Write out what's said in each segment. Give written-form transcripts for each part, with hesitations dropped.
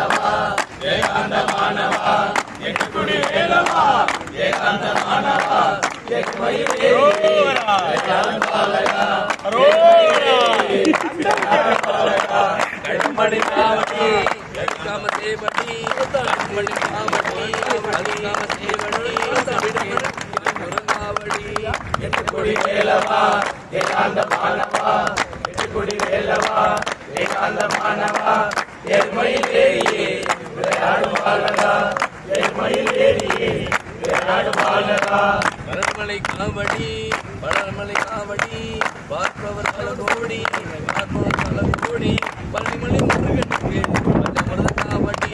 மாலவா ஏகாந்த மாணவா எட்டுக்குடி வேலவா ஏகாந்த மாணவா கண்மணி காவடி காம தேவடி கண்மணி காவடி காம தேவடி முருங்காவடி எட்டுக்குடி வேலவா ஏகாந்த மாணவா எட்டுக்குடி வேலவா ஏகாந்த மாணவா ஏர்மயில் ஏறியே விளையாடும் பாலகா ஏர்மயில் ஏறியே விளையாடும் பாலகா வளர்மலை காவடி வளர்மலை காவடி பார்ப்பவர் பல கோடி பார்ப்பவர் பல கோடி பழனிமலை முருகனுக்கு பஞ்சமருத காவடி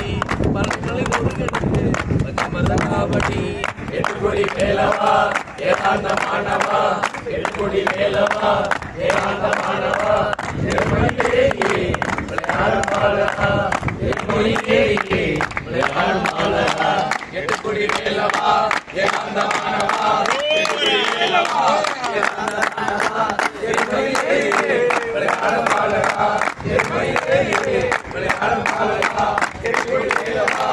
பழனிமலை முருகனுக்கு பஞ்சமருத காவடி எட்டுக்குடி வேலவா ஏகாந்த மாணவா எட்டுக்குடி வேலவா ஏகாந்த மாணவா ஏர்மயில் ஏறியே விளையாடும் பாலகா ஏர்மயில் ஏறியே விளையாடும் பாலகா எட்டுக்குடி வேலவா ஏகாந்த மாணவா எட்டுக்குடி வேலவா ஏகாந்த மாணவா ஏர்மயில் ஏறியே விளையாடும் பாலகா ஏர்மயில் ஏறியே விளையாடும் பாலகா எட்டுக்குடி வேலவா